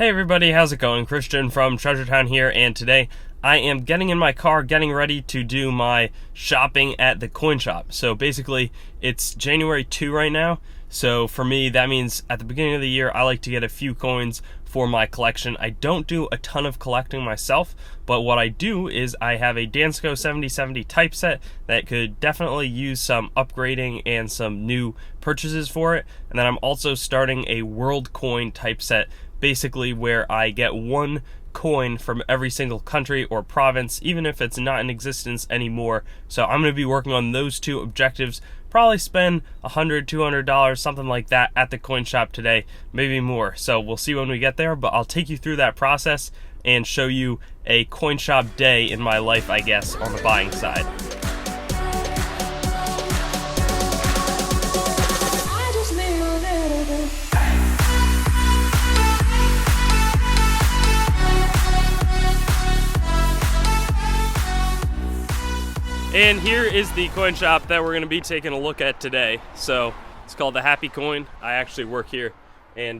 Hey everybody, how's it going? Christian from Treasure Town here, and today I am getting in my car, getting ready to do my shopping at the coin shop. So basically, it's January 2 right now, so for me that means at the beginning of the year I like to get a few coins for my collection. I don't do a ton of collecting myself, but what I do is I have a DANSCO 7070 typeset that could definitely use some upgrading and some new purchases for it, and then I'm also starting a world coin typeset, basically where I get one coin from every single country or province, even if it's not in existence anymore. So I'm going to be working on those two objectives, probably spend $100, $200, something like that at the coin shop today, maybe more. So we'll see when we get there, but I'll take you through that process and show you a coin shop day in my life, I guess, on the buying side. And here is the coin shop that we're going to be taking a look at today. So it's called the Happy Coin. I actually work here, and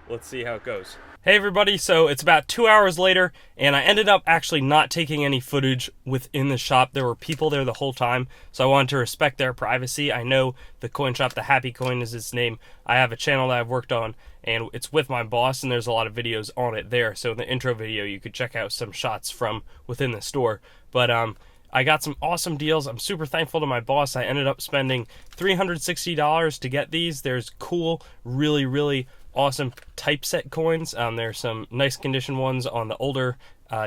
let's see how it goes. Hey everybody, so it's about 2 hours later, and I ended up actually not taking any footage within the shop. There were people there the whole time, so I wanted to respect their privacy. I know the coin shop, the Happy Coin is its name. I have a channel that I've worked on, and it's with my boss, and there's a lot of videos on it there. So in the intro video, you could check out some shots from within the store. But I got some awesome deals. I'm super thankful to my boss. I ended up spending $360 to get these. There's cool, really awesome typeset coins. There's some nice condition ones on the older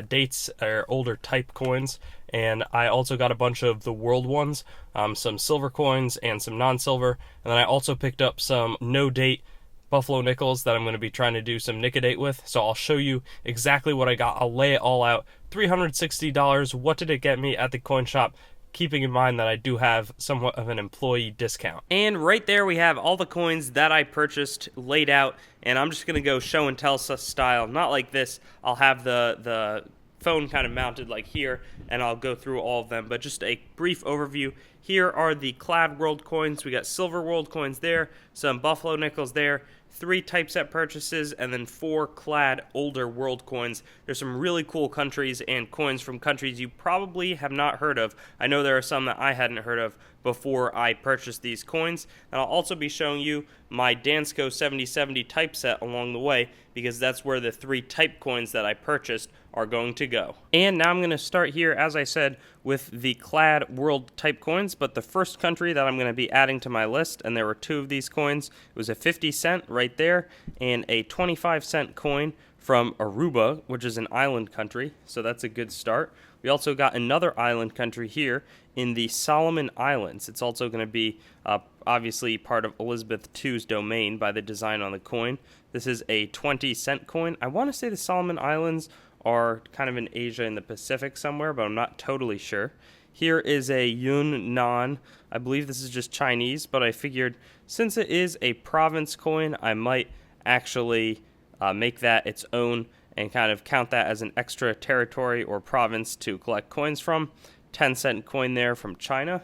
dates or older type coins. And I also got a bunch of the world ones, some silver coins and some non-silver. And then I also picked up some no date buffalo nickels that I'm going to be trying to do some nicodate with. So I'll show you exactly what I got. I'll lay it all out. $360. What did it get me at the coin shop? Keeping in mind that I do have somewhat of an employee discount. And right there we have all the coins that I purchased laid out, and I'm just going to go show and tell style. Not like this. I'll have the phone kind of mounted like here, and I'll go through all of them, but just a brief overview. Here are the Clad world coins. We got silver world coins there, some buffalo nickels there, 3 typeset purchases, and then 4 Clad older world coins. There's some really cool countries and coins from countries you probably have not heard of. I know there are some that I hadn't heard of before I purchased these coins. And I'll also be showing you my DANSCO 7070 typeset along the way, because that's where the 3 type coins that I purchased are going to go. And now I'm going to start here, as I said, with the Clad world type coins, but the first country that I'm going to be adding to my list, and there were 2 of these coins, it was a 50 cent right there and a 25 cent coin from Aruba, which is an island country, so that's a good start. We also got another island country here in the Solomon Islands. It's also going to be obviously part of Elizabeth II's domain by the design on the coin. This is a 20 cent coin. I want to say the Solomon Islands are kind of in Asia in the Pacific somewhere, but I'm not totally sure. Here is a Yunnan. I believe this is just Chinese, but I figured since it is a province coin, I might actually make that its own and kind of count that as an extra territory or province to collect coins from. 10 cent coin there from China.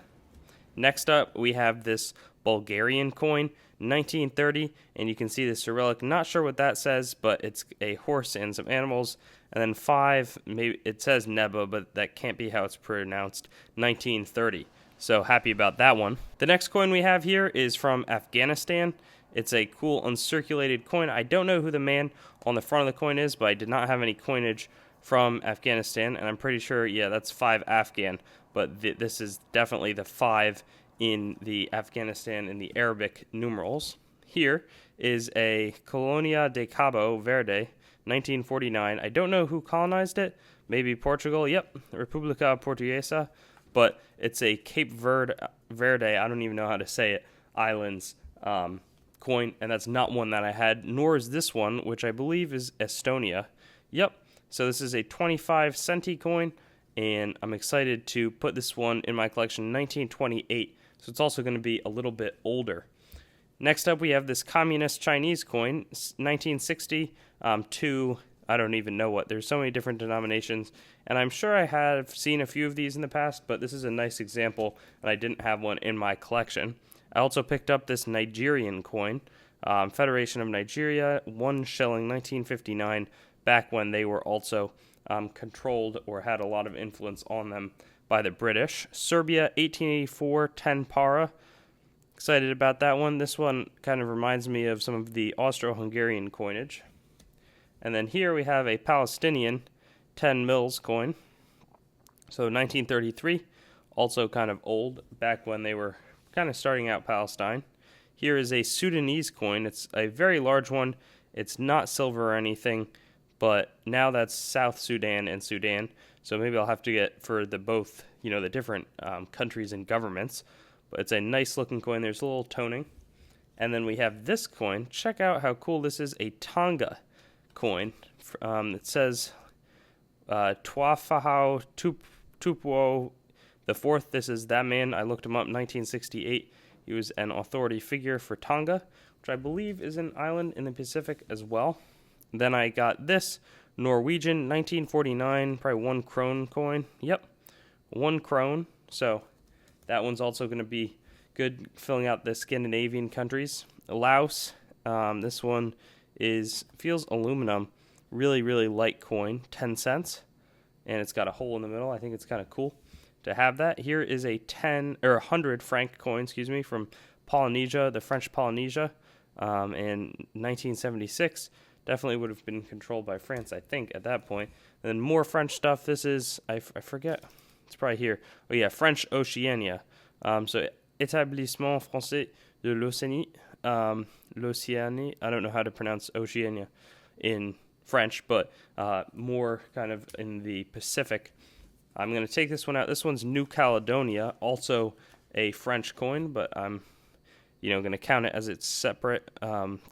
Next up, we have this Bulgarian coin, 1930, and you can see the Cyrillic. Not sure what that says, but it's a horse and some animals. And then 5, maybe it says Nebo, but that can't be how it's pronounced, 1930. So happy about that one. The next coin we have here is from Afghanistan. It's a cool uncirculated coin. I don't know who the man on the front of the coin is, but I did not have any coinage from Afghanistan, and I'm pretty sure, yeah, that's 5 Afghan, but this is definitely the 5 in the Afghanistan in the Arabic numerals. Here is a Colonia de Cabo, Verde, 1949. I don't know who colonized it. Maybe Portugal. Yep, República Portuguesa. But it's a Cape Verde, I don't even know how to say it, islands coin, and that's not one that I had, nor is this one, which I believe is Estonia. Yep, so this is a 25 centi coin, and I'm excited to put this one in my collection, 1928. So it's also going to be a little bit older. Next up, we have this communist Chinese coin, 1960 to, I don't even know what. There's so many different denominations, and I'm sure I have seen a few of these in the past, but this is a nice example, and I didn't have one in my collection. I also picked up this Nigerian coin, Federation of Nigeria, 1 shilling, 1959, back when they were also controlled or had a lot of influence on them by the British. Serbia, 1884, 10 para. Excited about that one. This one kind of reminds me of some of the Austro-Hungarian coinage. And then here we have a Palestinian 10 mils coin. So 1933, also kind of old, back when they were kind of starting out Palestine. Here is a Sudanese coin. It's a very large one. It's not silver or anything, but now that's South Sudan and Sudan. So maybe I'll have to get for the both, the different countries and governments. But it's a nice looking coin. There's a little toning. And then we have this coin. Check out how cool this is. A Tonga coin. It says Tuafahau Tupuo the fourth. This is that man. I looked him up, 1968. He was an authority figure for Tonga, which I believe is an island in the Pacific as well. Then I got this Norwegian 1949, probably 1 krone coin. Yep, 1 krone. So that one's also going to be good filling out the Scandinavian countries. Laos, this one feels aluminum. Really, really light coin, 10 cents. And it's got a hole in the middle. I think it's kind of cool to have that. Here is a 100 franc coin, from Polynesia, the French Polynesia, in 1976. Definitely would have been controlled by France, I think, at that point. And then more French stuff. This is, I forget, it's probably here. Oh yeah, French Oceania. So Établissement Français de l'Océanie. L'Océanie, I don't know how to pronounce Oceania in French, but more kind of in the Pacific. I'm going to take this one out. This one's New Caledonia, also a French coin, but I'm, going to count it as its separate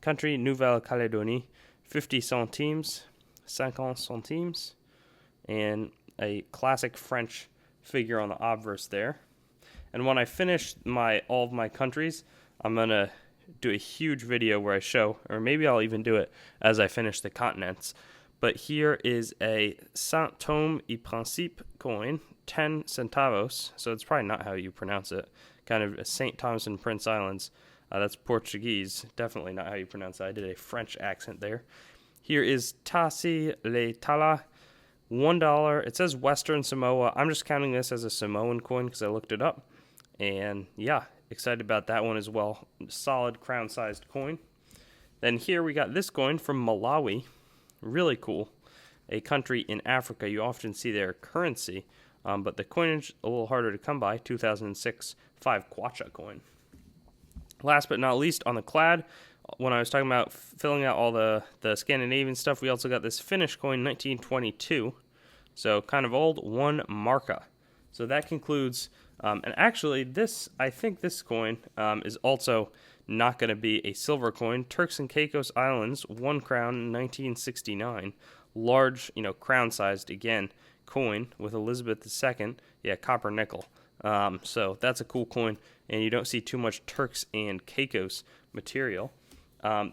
country. Nouvelle Caledonie, 50 centimes, 50 centimes, and a classic French figure on the obverse there. And when I finish all of my countries, I'm going to do a huge video where I show, or maybe I'll even do it as I finish the continents. But here is a Saint Thome et Principe coin, 10 centavos. So it's probably not how you pronounce it. Kind of St. Thomas and Prince Islands. That's Portuguese. Definitely not how you pronounce it. I did a French accent there. Here is Tassi Le Tala, $1. It says Western Samoa. I'm just counting this as a Samoan coin because I looked it up. And yeah, excited about that one as well. Solid crown-sized coin. Then here we got this coin from Malawi. Really cool. A country in Africa. You often see their currency, but the coinage a little harder to come by. 2006 5 kwacha coin. Last but not least, on the Clad, when I was talking about filling out all the Scandinavian stuff, we also got this Finnish coin, 1922. So kind of old, 1 marka. So that concludes, and actually I think this coin is also not going to be a silver coin. Turks and Caicos Islands, 1 crown, 1969. Large, crown-sized, again, coin with Elizabeth II. Yeah, copper nickel. So that's a cool coin, and you don't see too much Turks and Caicos material.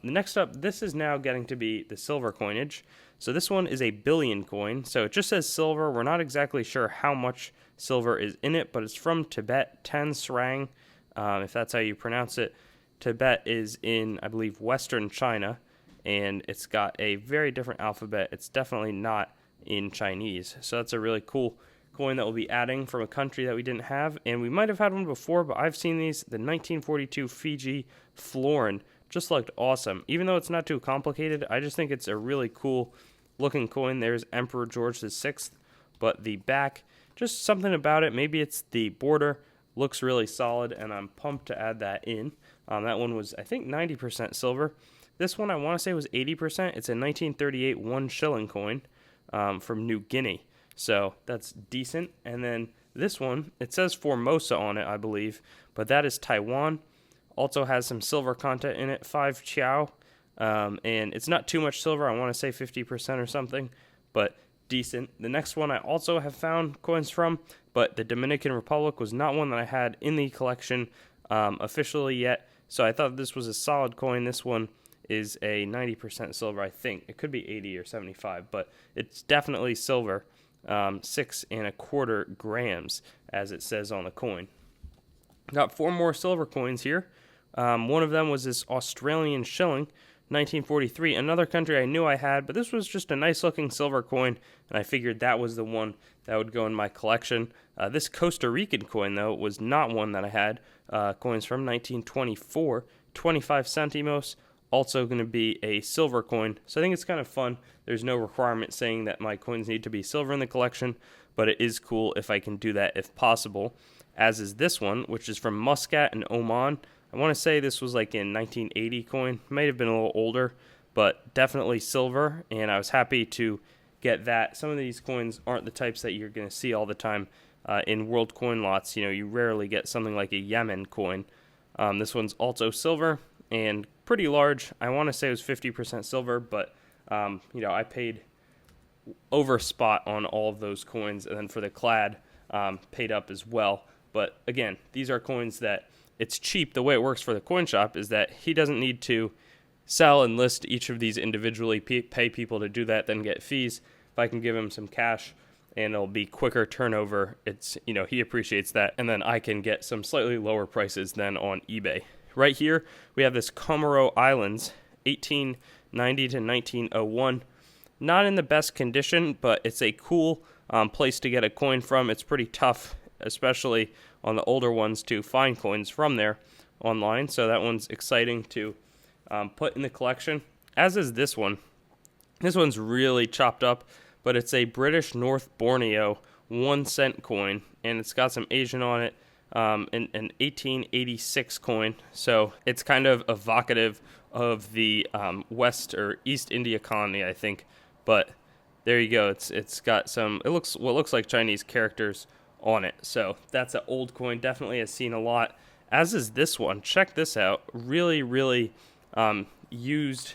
Next up, this is now getting to be the silver coinage. So this one is a billion coin. So it just says silver. We're not exactly sure how much silver is in it, but it's from Tibet, 10 sarang, if that's how you pronounce it. Tibet is in, I believe, Western China, and it's got a very different alphabet. It's definitely not in Chinese. So that's a really cool coin that we'll be adding from a country that we didn't have. And we might have had one before, but I've seen these. The 1942 Fiji florin just looked awesome. Even though it's not too complicated, I just think it's a really cool looking coin. There's Emperor George VI, but the back, just something about it. Maybe it's the border. Looks really solid, and I'm pumped to add that in. That one was, I think, 90% silver. This one I want to say was 80%. It's a 1938 1 shilling coin from New Guinea. So that's decent. And then this one, it says Formosa on it, I believe, but that is Taiwan. Also has some silver content in it, 5 chiao. And it's not too much silver. I want to say 50% or something, but decent. The next one I also have found coins from, but the Dominican Republic was not one that I had in the collection officially yet. So I thought this was a solid coin. This one is a 90% silver, I think. It could be 80 or 75, but it's definitely silver. 6.25 grams, as it says on the coin. Got 4 more silver coins here. One of them was this Australian shilling, 1943, another country I knew I had, but this was just a nice looking silver coin, and I figured that was the one that would go in my collection. This Costa Rican coin, though, was not one that I had. Coins from 1924, 25 centimos, also going to be a silver coin. So I think it's kind of fun. There's no requirement saying that my coins need to be silver in the collection, but it is cool if I can do that if possible, as is this one, which is from Muscat in Oman. I want to say this was like in 1980 coin. Might have been a little older, but definitely silver, and I was happy to get that. Some of these coins aren't the types that you're going to see all the time in world coin lots. You know, you rarely get something like a Yemen coin. This one's also silver and pretty large. I want to say it was 50% silver, but you know, I paid over spot on all of those coins, and then for the Clad, paid up as well. But again, these are coins that it's cheap. The way it works for the coin shop is that he doesn't need to sell and list each of these individually, pay people to do that, then get fees. If I can give him some cash and it'll be quicker turnover, it's, you know, he appreciates that, and then I can get some slightly lower prices than on eBay. Right here, we have this Comoro Islands, 1890 to 1901. Not in the best condition, but it's a cool place to get a coin from. It's pretty tough, especially on the older ones, to find coins from there online. So that one's exciting to put in the collection, as is this one. This one's really chopped up, but it's a British North Borneo 1 cent coin, and it's got some Asian on it, an 1886 coin. So it's kind of evocative of the West or East India colony, I think. But there you go. It's got some, it looks what looks like Chinese characters on it. So that's an old coin, definitely has seen a lot, as is this one. Check this out. Really used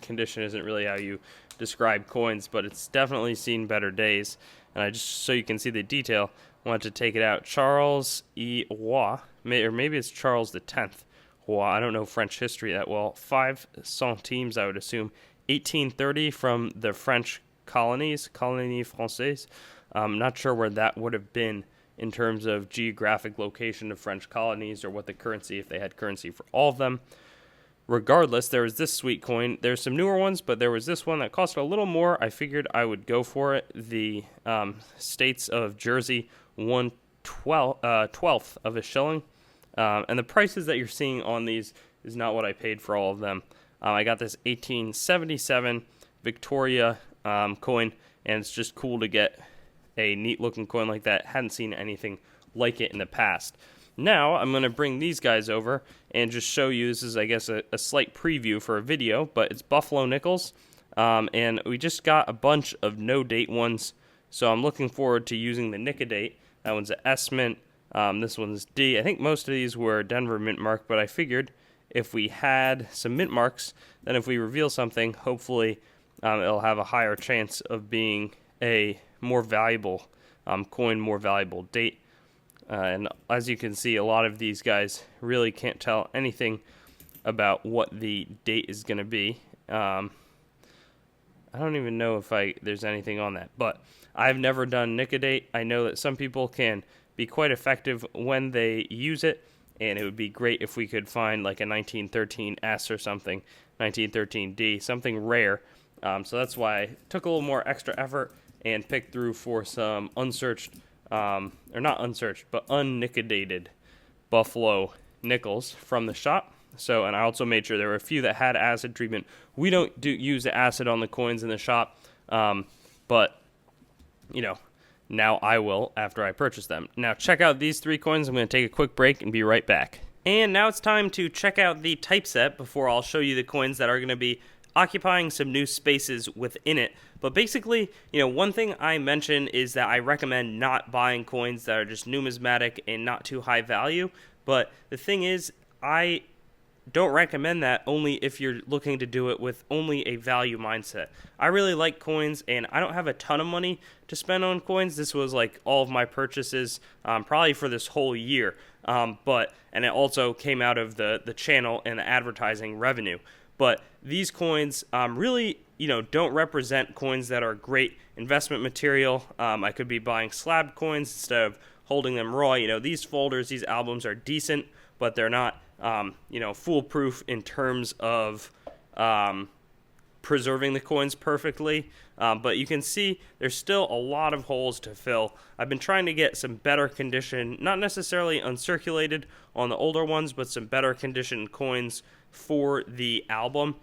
condition isn't really how you describe coins, but it's definitely seen better days. And I just, so you can see the detail, wanted to take it out. Charles E. Roy, or maybe it's Charles the 10th Roy. I don't know French history that well. 5 centimes, I would assume. 1830 from the French colonies, Colonie Française. Not sure where that would have been in terms of geographic location of French colonies, or what the currency, if they had currency for all of them. Regardless, there was this sweet coin. There's some newer ones, but there was this one that cost a little more. I figured I would go for it. The States of Jersey, 1/12th of a shilling. And the prices that you're seeing on these is not what I paid for all of them. I got this 1877 Victoria coin, and it's just cool to get a neat looking coin like that. Hadn't seen anything like it in the past. Now I'm going to bring these guys over and just show you. This is, I guess, a slight preview for a video, but it's Buffalo nickels, and we just got a bunch of no date ones, so I'm looking forward to using the nick a date. That one's a S mint. This one's D. I think most of these were Denver mint mark, but I figured if we had some mint marks, then if we reveal something, hopefully it'll have a higher chance of being a more valuable coin, more valuable date. And as you can see, a lot of these guys really can't tell anything about what the date is going to be. I don't even know if there's anything on that, but I've never done nick a date. I know that some people can be quite effective when they use it, and it would be great if we could find like a 1913 S or something, 1913 D, something rare. So that's why I took a little more extra effort and picked through for some unsearched, or not unsearched, but unnickedated Buffalo nickels from the shop. So, and I also made sure there were a few that had acid treatment. We don't use the acid on the coins in the shop, but, you know, now I will after I purchase them. Now check out these 3 coins. I'm going to take a quick break and be right back. And now it's time to check out the typeset before I'll show you the coins that are going to be occupying some new spaces within it. But basically, you know, one thing I mention is that I recommend not buying coins that are just numismatic and not too high value. But the thing is, I don't recommend that only if you're looking to do it with only a value mindset. I really like coins, and I don't have a ton of money to spend on coins. This was like all of my purchases probably for this whole year. And it also came out of the channel and the advertising revenue. But these coins really, you know, don't represent coins that are great investment material. I could be buying slab coins instead of holding them raw. You know, these folders, these albums are decent, but they're not you know, foolproof in terms of preserving the coins perfectly, but you can see there's still a lot of holes to fill. I've been trying to get some better condition, not necessarily uncirculated on the older ones, but some better conditioned coins for the album.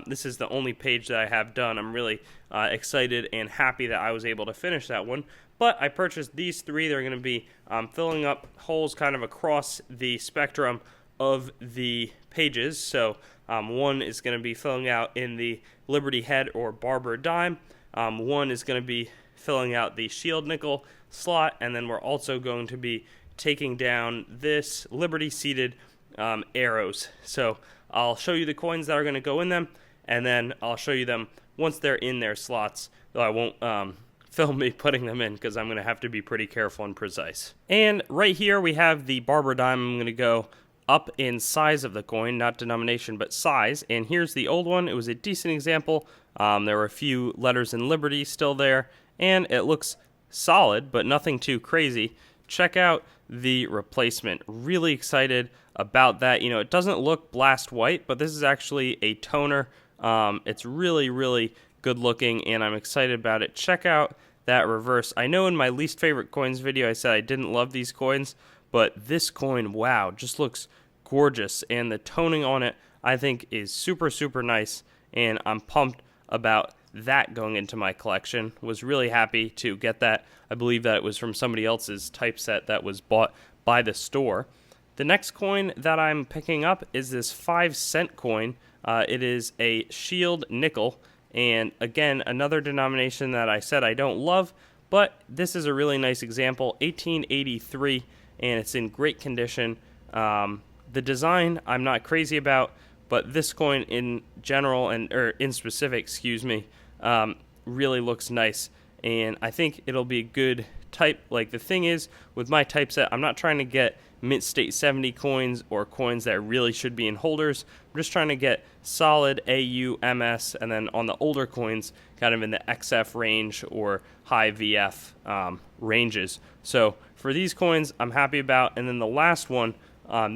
This is the only page that I have done. I'm really excited and happy that I was able to finish that one. But I purchased these three. They're going to be filling up holes kind of across the spectrum of the pages. So one is going to be filling out in the Liberty Head or Barber Dime. One is going to be filling out the Shield Nickel slot. And then we're also going to be taking down this Liberty Seated arrows. So I'll show you the coins that are going to go in them, and then I'll show you them once they're in their slots, though I won't film me putting them in because I'm going to have to be pretty careful and precise. And right here we have the Barber Dime. I'm going to go up in size of the coin, not denomination, but size. And here's the old one. It was a decent example. There were a few letters in Liberty still there, and it looks solid, but nothing too crazy. Check out the replacement. Really excited about that. You know, it doesn't look blast white, but this is actually a toner. It's really, really good looking, and I'm excited about it. Check out that reverse. I know in my least favorite coins video I said I didn't love these coins, but this coin, wow, just looks gorgeous, and the toning on it I think is super, super nice, and I'm pumped about that going into my collection. Was really happy to get that. I believe that it was from somebody else's typeset that was bought by the store. The next coin that I'm picking up is this 5-cent coin. It is a Shield Nickel, and again, another denomination that I said I don't love, but this is a really nice example. 1883, and it's in great condition. The design I'm not crazy about, but this coin in general, or in specific, excuse me, really looks nice, and I think it'll be a good type. Like, the thing is, with my typeset, I'm not trying to get mint state 70 coins or coins that really should be in holders. I'm just trying to get solid AU, MS, and then on the older coins, kind of in the XF range or high VF ranges. So for these coins, I'm happy about. And then the last one,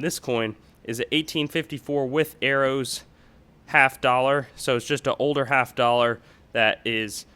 this coin is an 1854 with arrows, $50. So it's just an older $50 that is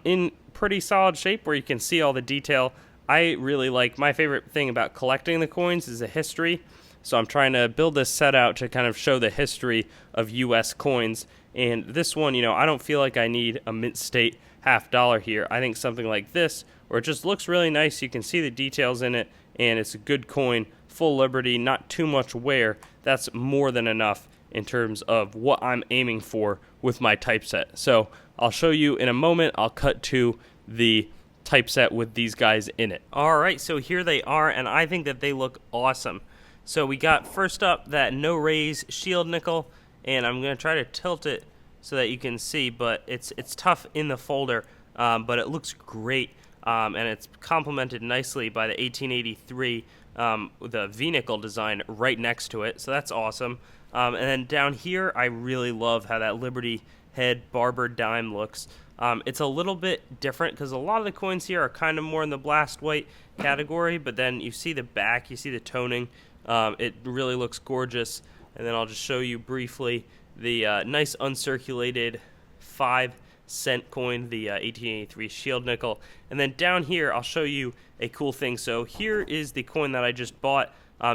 in pretty solid shape where you can see all the detail. I really like, my favorite thing about collecting the coins is the history. So I'm trying to build this set out to kind of show the history of US coins. And this one, you know, I don't feel like I need a mint state $50 here. I think something like this, where it just looks really nice, you can see the details in it, and it's a good coin, full Liberty, not too much wear. That's more than enough in terms of what I'm aiming for with my typeset. So I'll show you in a moment. I'll cut to the typeset with these guys in it. Alright, so here they are, and I think that they look awesome. So we got first up that No Rays Shield Nickel, and I'm going to try to tilt it so that you can see, but it's tough in the folder, but it looks great, and it's complemented nicely by the 1883 the V-Nickel design right next to it, so that's awesome. And then down here, I really love how that Liberty Head Barber Dime looks. It's a little bit different because a lot of the coins here are kind of more in the blast white category, but then you see the back, you see the toning. It really looks gorgeous. And then I'll just show you briefly the nice uncirculated 5-cent coin, the 1883 Shield Nickel. And then down here, I'll show you a cool thing. So here is the coin that I just bought.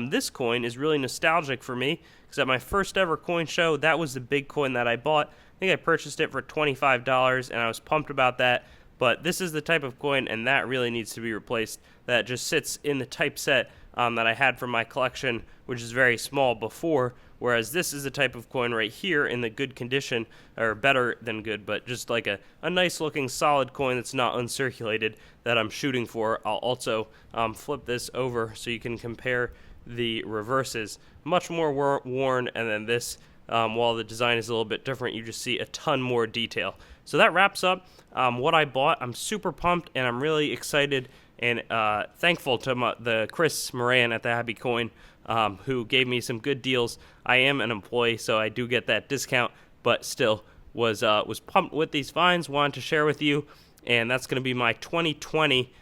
This coin is really nostalgic for me because at my first ever coin show, that was the big coin that I bought. I think I purchased it for $25, and I was pumped about that. But this is the type of coin, and that really needs to be replaced. That just sits in the typeset that I had from my collection, which is very small before, whereas this is the type of coin right here in the good condition, or better than good, but just like a nice looking solid coin that's not uncirculated that I'm shooting for. I'll also flip this over so you can compare the reverses. Much more worn, and then this, while the design is a little bit different, you just see a ton more detail. So that wraps up what I bought. I'm super pumped, and I'm really excited and thankful to the Chris Moran at the Happy Coin, who gave me some good deals. I am an employee, so I do get that discount, but still was pumped with these finds, wanted to share with you, and that's going to be my 2020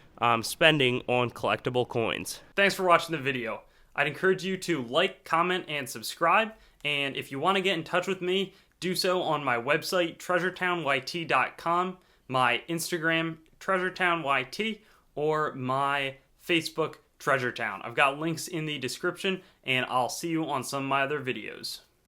spending on collectible coins. Thanks for watching the video. I'd encourage you to like, comment, and subscribe. And if you want to get in touch with me, do so on my website, treasuretownYT.com, my Instagram, treasuretownYT, or my Facebook, Treasure Town. I've got links in the description, and I'll see you on some of my other videos.